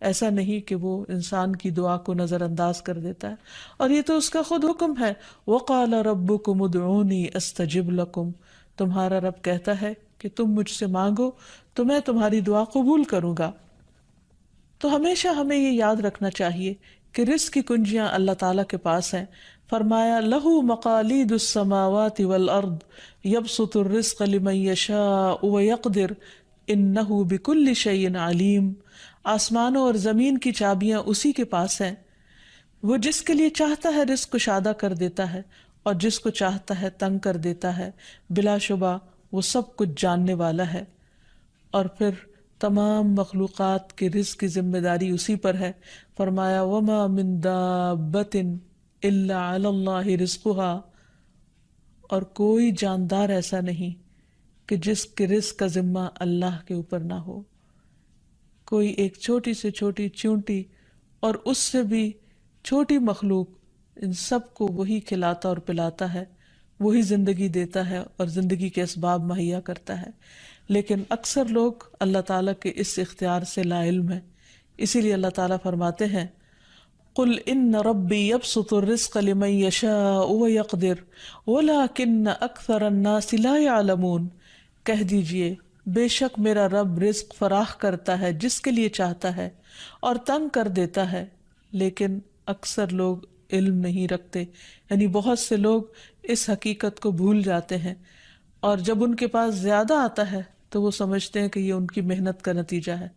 ایسا نہیں کہ وہ انسان کی دعا کو نظر انداز کر دیتا ہے، اور یہ تو اس کا خود حکم ہے، وَقَالَ رَبُّكُمُ ادْعُونِي أَسْتَجِبْ لَكُمْ، تمہارا رب کہتا ہے کہ تم مجھ سے مانگو تو میں تمہاری دعا قبول کروں گا۔ تو ہمیشہ ہمیں یہ یاد رکھنا چاہیے کہ رزق کی کنجیاں اللہ تعالیٰ کے پاس ہیں۔ فرمایا لَهُ مَقَالِيدُ السَّمَاوَاتِ وَالْأَرْضِ يَبْسُطُ الرِّزْقَ لِمَن يَشَاءُ وَيَقْدِرُ إِنَّهُ بِكُلِّ شَيْءٍ عَلِيمٌ، آسمانوں اور زمین کی چابیاں اسی کے پاس ہیں، وہ جس کے لیے چاہتا ہے رزق کشادہ کر دیتا ہے اور جس کو چاہتا ہے تنگ کر دیتا ہے، بلا شبہ وہ سب کچھ جاننے والا ہے۔ اور پھر تمام مخلوقات کے رزق کی ذمہ داری اسی پر ہے۔ فرمایا وَمَا مِن دَابَّةٍ إِلَّا عَلَى اللَّهِ رِزْقُهَا، اور کوئی جاندار ایسا نہیں کہ جس کے رزق کا ذمہ اللہ کے اوپر نہ ہو۔ کوئی ایک چھوٹی سے چھوٹی چیونٹی اور اس سے بھی چھوٹی مخلوق، ان سب کو وہی کھلاتا اور پلاتا ہے، وہی زندگی دیتا ہے اور زندگی کے اسباب مہیا کرتا ہے، لیکن اکثر لوگ اللہ تعالیٰ کے اس اختیار سے لا علم ہیں۔ اسی لیے اللہ تعالیٰ فرماتے ہیں قُلْ إِنَّ رَبِّي يَبْسُطُ الرِّزْقَ لِمَن يَشَاءُ وَيَقْدِرُ وَلَكِنَّ أَكْثَرَ النَّاسِ لَا يَعْلَمُونَ، کہہ دیجئے بے شک میرا رب رزق فراخ کرتا ہے جس کے لیے چاہتا ہے اور تنگ کر دیتا ہے، لیکن اکثر لوگ علم نہیں رکھتے، یعنی بہت سے لوگ اس حقیقت کو بھول جاتے ہیں، اور جب ان کے پاس زیادہ آتا ہے تو وہ سمجھتے ہیں کہ یہ ان کی محنت کا نتیجہ ہے،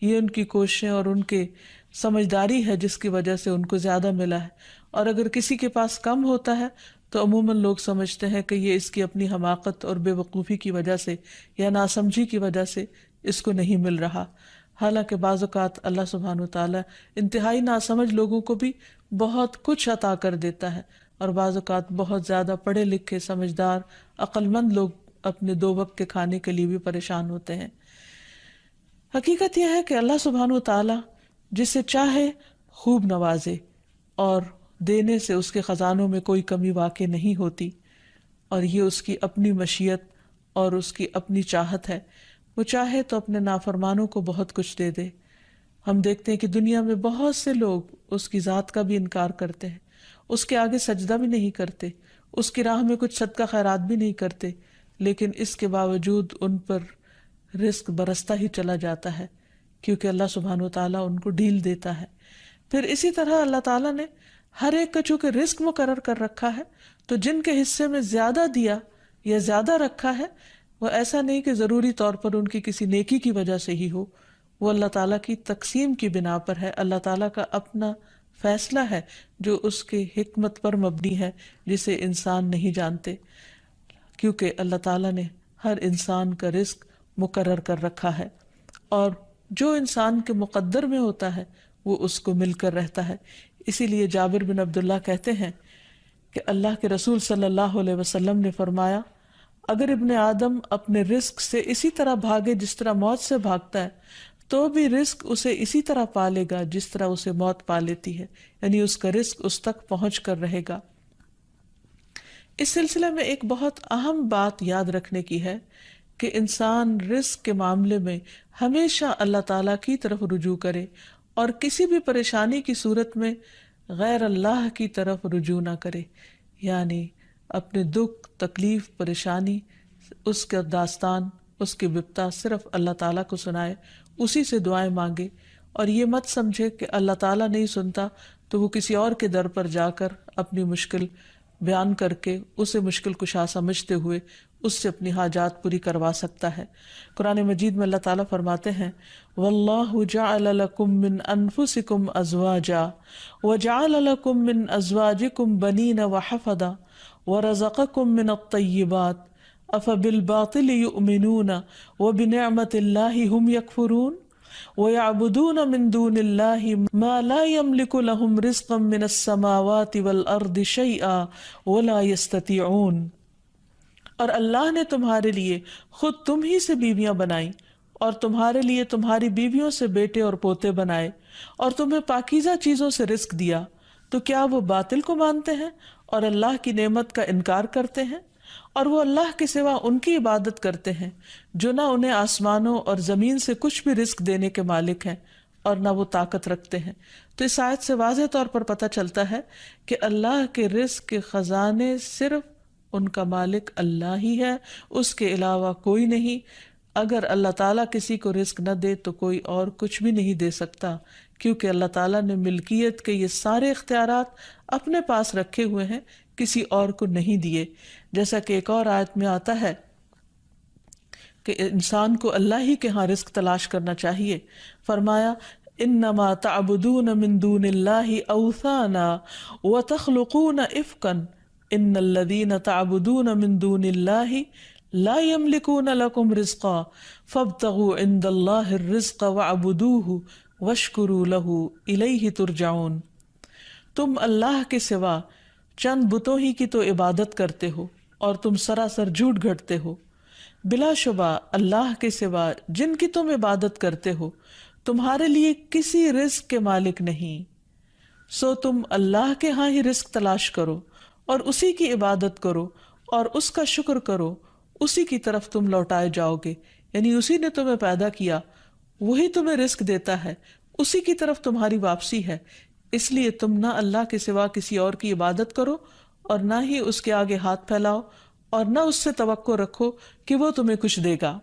یہ ان کی کوششیں اور ان کے سمجھداری ہے جس کی وجہ سے ان کو زیادہ ملا ہے، اور اگر کسی کے پاس کم ہوتا ہے تو عموماً لوگ سمجھتے ہیں کہ یہ اس کی اپنی حماقت اور بے وقوفی کی وجہ سے یا ناسمجھی کی وجہ سے اس کو نہیں مل رہا۔ حالانکہ بعض اوقات اللہ سبحانہ وتعالیٰ انتہائی ناسمجھ لوگوں کو بھی بہت کچھ عطا کر دیتا ہے، اور بعض اوقات بہت زیادہ پڑھے لکھے سمجھدار عقل مند لوگ اپنے 2 وقت کے کھانے کے لیے بھی پریشان ہوتے ہیں۔ حقیقت یہ ہے کہ اللہ سبحانہ وتعالیٰ جسے چاہے خوب نوازے، اور دینے سے اس کے خزانوں میں کوئی کمی واقع نہیں ہوتی، اور یہ اس کی اپنی مشیت اور اس کی اپنی چاہت ہے۔ وہ چاہے تو اپنے نافرمانوں کو بہت کچھ دے دے۔ ہم دیکھتے ہیں کہ دنیا میں بہت سے لوگ اس کی ذات کا بھی انکار کرتے ہیں، اس کے آگے سجدہ بھی نہیں کرتے، اس کی راہ میں کچھ صدقہ خیرات بھی نہیں کرتے، لیکن اس کے باوجود ان پر رزق برستا ہی چلا جاتا ہے، کیونکہ اللہ سبحانہ وتعالیٰ ان کو ڈھیل دیتا ہے۔ پھر اسی طرح اللہ تعالیٰ نے ہر ایک کا چونکہ رزق مقرر کر رکھا ہے، تو جن کے حصے میں زیادہ دیا یا زیادہ رکھا ہے، وہ ایسا نہیں کہ ضروری طور پر ان کی کسی نیکی کی وجہ سے ہی ہو، وہ اللہ تعالیٰ کی تقسیم کی بنا پر ہے، اللہ تعالیٰ کا اپنا فیصلہ ہے جو اس کے حکمت پر مبنی ہے، جسے انسان نہیں جانتے، کیونکہ اللہ تعالیٰ نے ہر انسان کا رزق مقرر کر رکھا ہے، اور جو انسان کے مقدر میں ہوتا ہے وہ اس کو مل کر رہتا ہے۔ اسی لیے جابر بن عبداللہ کہتے ہیں کہ اللہ کے رسول صلی اللہ علیہ وسلم نے فرمایا، اگر ابن آدم اپنے رزق سے اسی طرح بھاگے جس طرح موت سے بھاگتا ہے، تو بھی رزق اسے اسی طرح پالے گا جس طرح اسے موت پا لیتی ہے، یعنی اس کا رزق اس تک پہنچ کر رہے گا۔ اس سلسلے میں ایک بہت اہم بات یاد رکھنے کی ہے کہ انسان رزق کے معاملے میں ہمیشہ اللہ تعالیٰ کی طرف رجوع کرے، اور کسی بھی پریشانی کی صورت میں غیر اللہ کی طرف رجوع نہ کرے، یعنی اپنے دکھ، تکلیف، پریشانی، اس کا داستان، اس کے بپتا صرف اللہ تعالیٰ کو سنائے، اسی سے دعائیں مانگے، اور یہ مت سمجھے کہ اللہ تعالیٰ نہیں سنتا تو وہ کسی اور کے در پر جا کر اپنی مشکل بیان کر کے اسے مشکل کشا سمجھتے ہوئے اس سے اپنی حاجات پوری کروا سکتا ہے۔ قرآن مجید میں اللہ تعالیٰ فرماتے ہیں وَاللَّهُ جَعَلَ لَكُم مِّنْ أَنفُسِكُمْ أَزْوَاجًا وَجَعَلَ لَكُم مِّنْ أَزْوَاجِكُمْ بَنِينَ وَحَفَدًا وَرَزَقَكُم مِّنَ الطَّيِّبَاتِ أَفَبِالْبَاطِلِ يُؤْمِنُونَ وَبِنِعْمَةِ اللَّهِ هُمْ يَكْفُرُونَ وَيَعْبُدُونَ مِن دُونِ اللَّهِ مَا لَا يَمْلِكُ لَهُمْ رِزْقًا مِّنَ السَّمَاوَاتِ وَالْأَرْضِ شَيْئًا وَلَا يَسْتَطِيعُونَ، اور اللہ نے تمہارے لیے خود تم ہی سے بیویاں بنائیں، اور تمہارے لیے تمہاری بیویوں سے بیٹے اور پوتے بنائے، اور تمہیں پاکیزہ چیزوں سے رزق دیا، تو کیا وہ باطل کو مانتے ہیں اور اللہ کی نعمت کا انکار کرتے ہیں؟ اور وہ اللہ کے سوا ان کی عبادت کرتے ہیں جو نہ انہیں آسمانوں اور زمین سے کچھ بھی رزق دینے کے مالک ہیں اور نہ وہ طاقت رکھتے ہیں۔ تو اس آیت سے واضح طور پر پتہ چلتا ہے کہ اللہ کے رزق کے خزانے صرف ان کا مالک اللہ ہی ہے، اس کے علاوہ کوئی نہیں۔ اگر اللہ تعالیٰ کسی کو رزق نہ دے تو کوئی اور کچھ بھی نہیں دے سکتا، کیونکہ اللہ تعالیٰ نے ملکیت کے یہ سارے اختیارات اپنے پاس رکھے ہوئے ہیں، کسی اور کو نہیں دیے۔ جیسا کہ ایک اور آیت میں آتا ہے کہ انسان کو اللہ ہی کے ہاں رزق تلاش کرنا چاہیے۔ فرمایا انما تعبدون من دون اللہ اوثانا وتخلقون افکا ان الذین تعبدون من دون اللہ لا يملكون لكم رزقا فابتغوا عند اللہ الرزق واعبدوہ واشکروا لہ الیہ ترجعون۔ تم اللہ کے سوا چند بتوں ہی کی تو عبادت کرتے ہو اور تم سراسر جھوٹ گھڑتے ہو۔ بلا شبہ اللہ کے سوا جن کی تم عبادت کرتے ہو تمہارے لیے کسی رزق کے مالک نہیں، سو تم اللہ کے ہاں ہی رزق تلاش کرو اور اسی کی عبادت کرو اور اس کا شکر کرو، اسی کی طرف تم لوٹائے جاؤ گے۔ یعنی اسی نے تمہیں پیدا کیا، وہی تمہیں رزق دیتا ہے، اسی کی طرف تمہاری واپسی ہے۔ اس لیے تم نہ اللہ کے سوا کسی اور کی عبادت کرو اور نہ ہی اس کے آگے ہاتھ پھیلاؤ اور نہ اس سے توقع رکھو کہ وہ تمہیں کچھ دے گا،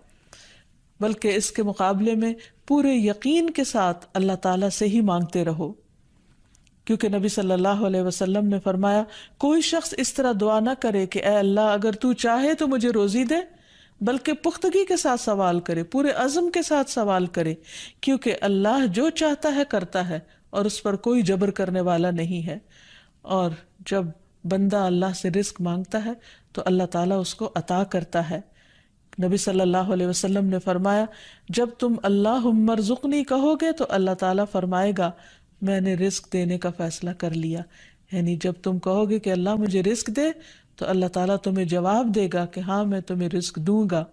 بلکہ اس کے مقابلے میں پورے یقین کے ساتھ اللہ تعالیٰ سے ہی مانگتے رہو، کیونکہ نبی صلی اللہ علیہ وسلم نے فرمایا کوئی شخص اس طرح دعا نہ کرے کہ اے اللہ اگر تو چاہے تو مجھے روزی دے، بلکہ پختگی کے ساتھ سوال کرے، پورے عزم کے ساتھ سوال کرے، کیونکہ اللہ جو چاہتا ہے کرتا ہے اور اس پر کوئی جبر کرنے والا نہیں ہے۔ اور جب بندہ اللہ سے رزق مانگتا ہے تو اللہ تعالیٰ اس کو عطا کرتا ہے۔ نبی صلی اللہ علیہ وسلم نے فرمایا جب تم اللہم ارزقنی کہو گے تو اللہ تعالیٰ فرمائے گا میں نے رزق دینے کا فیصلہ کر لیا۔ یعنی جب تم کہو گے کہ اللہ مجھے رزق دے تو اللہ تعالیٰ تمہیں جواب دے گا کہ ہاں میں تمہیں رزق دوں گا۔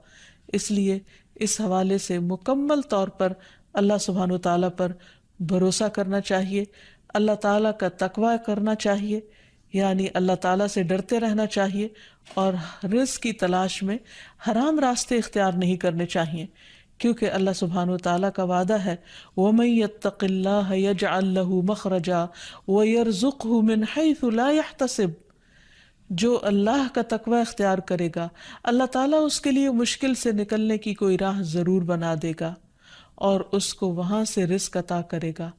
اس لیے اس حوالے سے مکمل طور پر اللہ سبحانہ وتعالیٰ پر بھروسہ کرنا چاہیے، اللہ تعالیٰ کا تقوی کرنا چاہیے، یعنی اللہ تعالیٰ سے ڈرتے رہنا چاہیے اور رزق کی تلاش میں حرام راستے اختیار نہیں کرنے چاہیے، کیونکہ اللہ سبحانہ وتعالیٰ کا وعدہ ہے وَمَن يَتَّقِ اللَّهَ يَجْعَل لَّهُ مَخْرَجًا وَيَرْزُقْهُ مِنْ حَيْثُ لَا يَحْتَسِبُ۔ جو اللہ کا تقوی اختیار کرے گا اللہ تعالیٰ اس کے لیے مشکل سے نکلنے کی کوئی راہ ضرور بنا دے گا اور اس کو وہاں سے رزق عطا کرے گا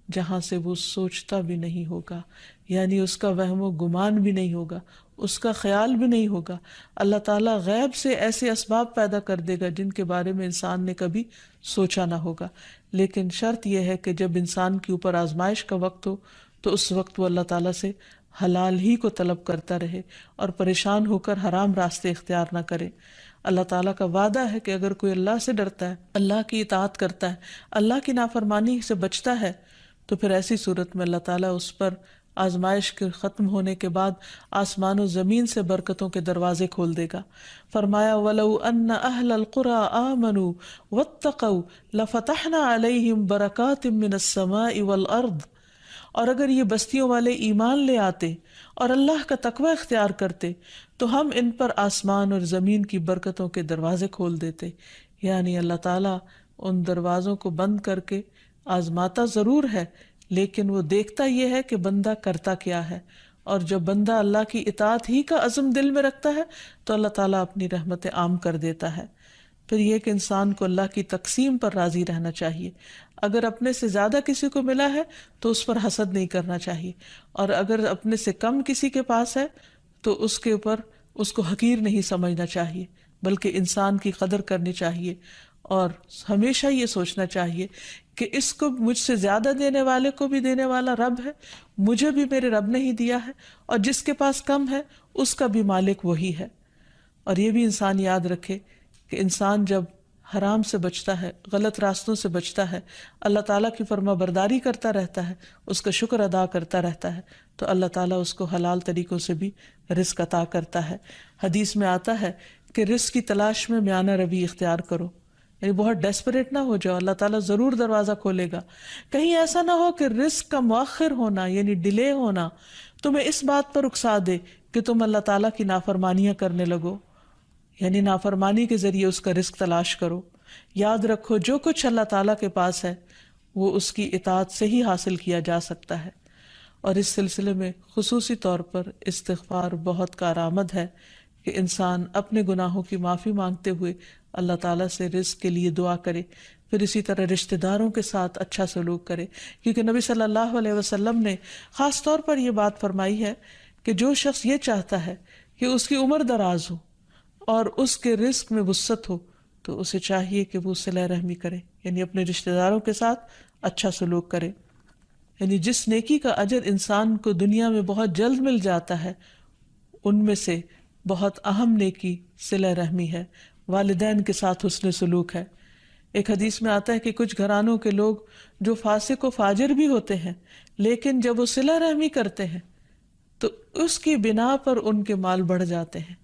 جہاں سے وہ سوچتا بھی نہیں ہوگا، یعنی اس کا وہم و گمان بھی نہیں ہوگا، اس کا خیال بھی نہیں ہوگا۔ اللہ تعالیٰ غیب سے ایسے اسباب پیدا کر دے گا جن کے بارے میں انسان نے کبھی سوچا نہ ہوگا۔ لیکن شرط یہ ہے کہ جب انسان کے اوپر آزمائش کا وقت ہو تو اس وقت وہ اللہ تعالیٰ سے حلال ہی کو طلب کرتا رہے اور پریشان ہو کر حرام راستے اختیار نہ کرے۔ اللہ تعالیٰ کا وعدہ ہے کہ اگر کوئی اللہ سے ڈرتا ہے، اللہ کی اطاعت کرتا ہے، اللہ کی نافرمانی سے بچتا ہے، تو پھر ایسی صورت میں اللہ تعالیٰ اس پر آزمائش کے ختم ہونے کے بعد آسمان و زمین سے برکتوں کے دروازے کھول دے گا۔ فرمایا وَلَوْ أَنَّ أَهْلَ الْقُرَىٰ آمَنُوا وَاتَّقَوْا لَفَتَحْنَا عَلَيْهِمْ بَرَكَاتٍ مِّنَ السَّمَاءِ وَالْأَرْضِ۔ اور اگر یہ بستیوں والے ایمان لے آتے اور اللہ کا تقوی اختیار کرتے تو ہم ان پر آسمان اور زمین کی برکتوں کے دروازے کھول دیتے۔ یعنی اللہ تعالیٰ ان دروازوں کو بند کر کے آزماتا ضرور ہے، لیکن وہ دیکھتا یہ ہے کہ بندہ کرتا کیا ہے، اور جب بندہ اللہ کی اطاعت ہی کا عزم دل میں رکھتا ہے تو اللہ تعالیٰ اپنی رحمت عام کر دیتا ہے۔ پھر یہ کہ انسان کو اللہ کی تقسیم پر راضی رہنا چاہیے۔ اگر اپنے سے زیادہ کسی کو ملا ہے تو اس پر حسد نہیں کرنا چاہیے، اور اگر اپنے سے کم کسی کے پاس ہے تو اس کے اوپر اس کو حقیر نہیں سمجھنا چاہیے، بلکہ انسان کی قدر کرنی چاہیے اور ہمیشہ یہ سوچنا چاہیے کہ اس کو مجھ سے زیادہ دینے والے کو بھی دینے والا رب ہے، مجھے بھی میرے رب نے ہی دیا ہے، اور جس کے پاس کم ہے اس کا بھی مالک وہی ہے۔ اور یہ بھی انسان یاد رکھے کہ انسان جب حرام سے بچتا ہے، غلط راستوں سے بچتا ہے، اللہ تعالیٰ کی فرما برداری کرتا رہتا ہے، اس کا شکر ادا کرتا رہتا ہے، تو اللہ تعالیٰ اس کو حلال طریقوں سے بھی رزق عطا کرتا ہے۔ حدیث میں آتا ہے کہ رزق کی تلاش میں میانہ روی اختیار کرو، یعنی بہت ڈیسپریٹ نہ ہو جاؤ، اللہ تعالیٰ ضرور دروازہ کھولے گا۔ کہیں ایسا نہ ہو کہ رزق کا مؤخر ہونا یعنی ڈیلے ہونا تمہیں اس بات پر اکسا دے کہ تم اللہ تعالیٰ کی نافرمانیاں کرنے لگو، یعنی نافرمانی کے ذریعے اس کا رزق تلاش کرو۔ یاد رکھو جو کچھ اللہ تعالیٰ کے پاس ہے وہ اس کی اطاعت سے ہی حاصل کیا جا سکتا ہے۔ اور اس سلسلے میں خصوصی طور پر استغفار بہت کارآمد ہے کہ انسان اپنے گناہوں کی معافی مانگتے ہوئے اللہ تعالیٰ سے رزق کے لیے دعا کرے، پھر اسی طرح رشتہ داروں کے ساتھ اچھا سلوک کرے، کیونکہ نبی صلی اللہ علیہ وسلم نے خاص طور پر یہ بات فرمائی ہے کہ جو شخص یہ چاہتا ہے کہ اس کی عمر دراز ہو اور اس کے رزق میں وسعت ہو تو اسے چاہیے کہ وہ صلہ رحمی کرے، یعنی اپنے رشتہ داروں کے ساتھ اچھا سلوک کرے۔ یعنی جس نیکی کا اجر انسان کو دنیا میں بہت جلد مل جاتا ہے، ان میں سے بہت اہم نیکی صلہ رحمی ہے، والدین کے ساتھ حسن سلوک ہے۔ ایک حدیث میں آتا ہے کہ کچھ گھرانوں کے لوگ جو فاسق و فاجر بھی ہوتے ہیں، لیکن جب وہ صلہ رحمی کرتے ہیں تو اس کی بنا پر ان کے مال بڑھ جاتے ہیں،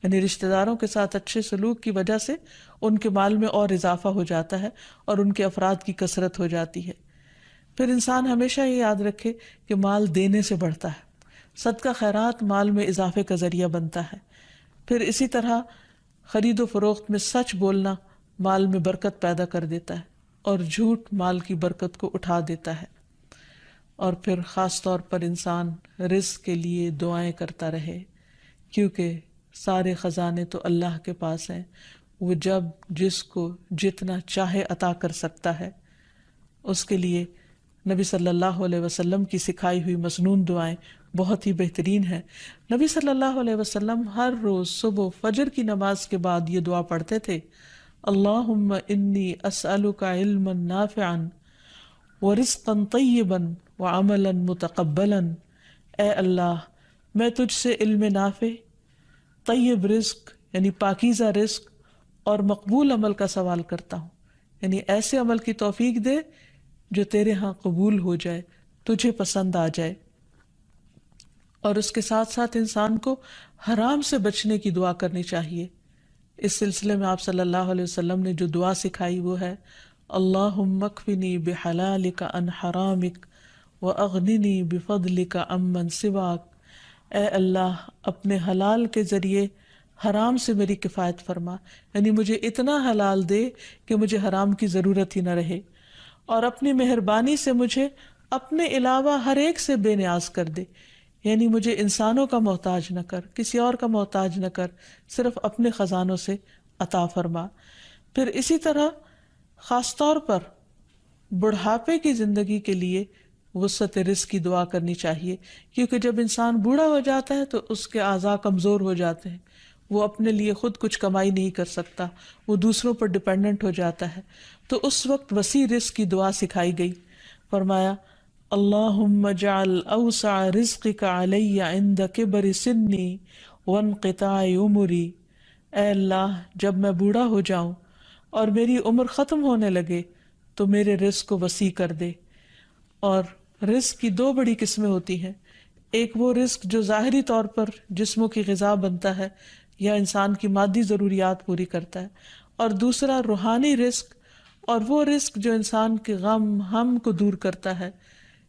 یعنی رشتہ داروں کے ساتھ اچھے سلوک کی وجہ سے ان کے مال میں اور اضافہ ہو جاتا ہے اور ان کے افراد کی کثرت ہو جاتی ہے۔ پھر انسان ہمیشہ یہ یاد رکھے کہ مال دینے سے بڑھتا ہے، صدقہ خیرات مال میں اضافے کا ذریعہ بنتا ہے۔ پھر اسی طرح خرید و فروخت میں سچ بولنا مال میں برکت پیدا کر دیتا ہے اور جھوٹ مال کی برکت کو اٹھا دیتا ہے۔ اور پھر خاص طور پر انسان رزق کے لیے دعائیں کرتا رہے، کیونکہ سارے خزانے تو اللہ کے پاس ہیں، وہ جب جس کو جتنا چاہے عطا کر سکتا ہے۔ اس کے لیے نبی صلی اللہ علیہ وسلم کی سکھائی ہوئی مسنون دعائیں بہت ہی بہترین ہیں۔ نبی صلی اللہ علیہ وسلم ہر روز صبح فجر کی نماز کے بعد یہ دعا پڑھتے تھے، اللہم انی اسألک علما نافعا ورزقا طیبا وعملا متقبلا۔ اے اللہ، میں تجھ سے علم نافع، طیب رزق یعنی پاکیزہ رزق اور مقبول عمل کا سوال کرتا ہوں، یعنی ایسے عمل کی توفیق دے جو تیرے ہاں قبول ہو جائے، تجھے پسند آ جائے۔ اور اس کے ساتھ ساتھ انسان کو حرام سے بچنے کی دعا کرنی چاہیے۔ اس سلسلے میں آپ صلی اللہ علیہ وسلم نے جو دعا سکھائی وہ ہے، اللہم اکفنی بحلالک عن حرامک واغننی بفضلک عمن سواک۔ اے اللہ، اپنے حلال کے ذریعے حرام سے میری کفایت فرما، یعنی مجھے اتنا حلال دے کہ مجھے حرام کی ضرورت ہی نہ رہے، اور اپنی مہربانی سے مجھے اپنے علاوہ ہر ایک سے بے نیاز کر دے، یعنی مجھے انسانوں کا محتاج نہ کر، کسی اور کا محتاج نہ کر، صرف اپنے خزانوں سے عطا فرما۔ پھر اسی طرح خاص طور پر بڑھاپے کی زندگی کے لیے وسعت رزق کی دعا کرنی چاہیے، کیونکہ جب انسان بوڑھا ہو جاتا ہے تو اس کے اعضاء کمزور ہو جاتے ہیں، وہ اپنے لیے خود کچھ کمائی نہیں کر سکتا، وہ دوسروں پر ڈپینڈنٹ ہو جاتا ہے، تو اس وقت وسیع رزق کی دعا سکھائی گئی۔ فرمایا، اللہم اجعل اوسع رزقک علی عند کبر سنی وانقطاع عمری۔ اے اللہ، جب میں بوڑھا ہو جاؤں اور میری عمر ختم ہونے لگے تو میرے رزق کو وسیع کر دے۔ اور رزق کی دو بڑی قسمیں ہوتی ہیں، ایک وہ رزق جو ظاہری طور پر جسموں کی غذا بنتا ہے یا انسان کی مادی ضروریات پوری کرتا ہے، اور دوسرا روحانی رزق، اور وہ رزق جو انسان کے غم ہم کو دور کرتا ہے،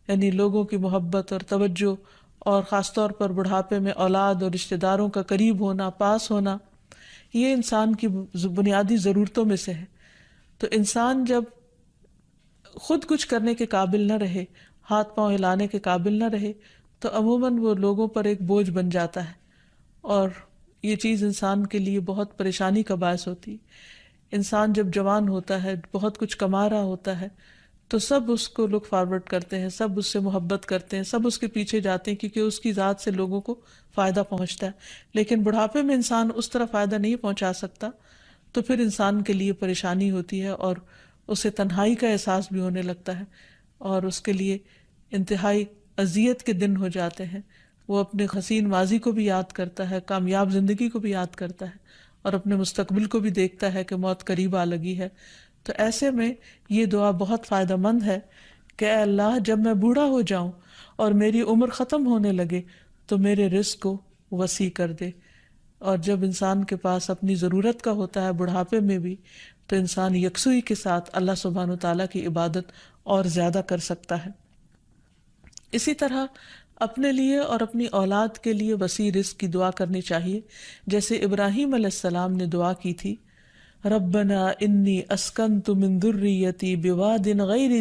یعنی لوگوں کی محبت اور توجہ، اور خاص طور پر بڑھاپے میں اولاد اور رشتہ داروں کا قریب ہونا، پاس ہونا، یہ انسان کی بنیادی ضرورتوں میں سے ہے۔ تو انسان جب خود کچھ کرنے کے قابل نہ رہے، ہاتھ پاؤں ہلانے کے قابل نہ رہے، تو عموماً وہ لوگوں پر ایک بوجھ بن جاتا ہے، اور یہ چیز انسان کے لیے بہت پریشانی کا باعث ہوتی ہے۔ انسان جب جوان ہوتا ہے، بہت کچھ کما رہا ہوتا ہے، تو سب اس کو لک فارورڈ کرتے ہیں، سب اس سے محبت کرتے ہیں، سب اس کے پیچھے جاتے ہیں، کیونکہ اس کی ذات سے لوگوں کو فائدہ پہنچتا ہے۔ لیکن بڑھاپے میں انسان اس طرح فائدہ نہیں پہنچا سکتا، تو پھر انسان کے لیے پریشانی ہوتی ہے، اور اسے تنہائی کا احساس بھی ہونے لگتا ہے، اور اس کے لیے انتہائی اذیت کے دن ہو جاتے ہیں۔ وہ اپنے حسین ماضی کو بھی یاد کرتا ہے، کامیاب زندگی کو بھی یاد کرتا ہے، اور اپنے مستقبل کو بھی دیکھتا ہے کہ موت قریب آ لگی ہے۔ تو ایسے میں یہ دعا بہت فائدہ مند ہے کہ اے اللہ، جب میں بوڑھا ہو جاؤں اور میری عمر ختم ہونے لگے تو میرے رزق کو وسیع کر دے۔ اور جب انسان کے پاس اپنی ضرورت کا ہوتا ہے بڑھاپے میں بھی، تو انسان یکسوئی کے ساتھ اللہ سبحانہ وتعالیٰ کی عبادت اور زیادہ کر سکتا ہے۔ اسی طرح اپنے لیے اور اپنی اولاد کے لیے وسیع رزق کی دعا کرنی چاہیے، جیسے ابراہیم علیہ السلام نے دعا کی تھی، ربنا انی اسکنت من ذریتی بواد غیر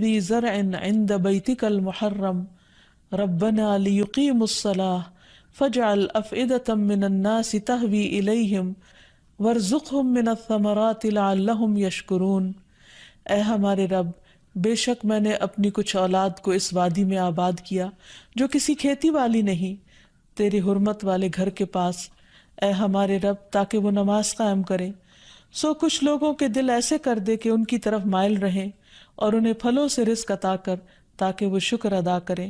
ذی زرع عند بیتک المحرم ربنا لیقیموا الصلاة فاجعل افئدة من الناس تہوی الیہم وارزقہم من الثمرات لعلہم یشکرون۔ اے ہمارے رب، بے شک میں نے اپنی کچھ اولاد کو اس وادی میں آباد کیا جو کسی کھیتی والی نہیں، تیری حرمت والے گھر کے پاس، اے ہمارے رب، تاکہ وہ نماز قائم کریں۔ سو کچھ لوگوں کے دل ایسے کر دے کہ ان کی طرف مائل رہیں، اور انہیں پھلوں سے رزق عطا کر تاکہ وہ شکر ادا کریں۔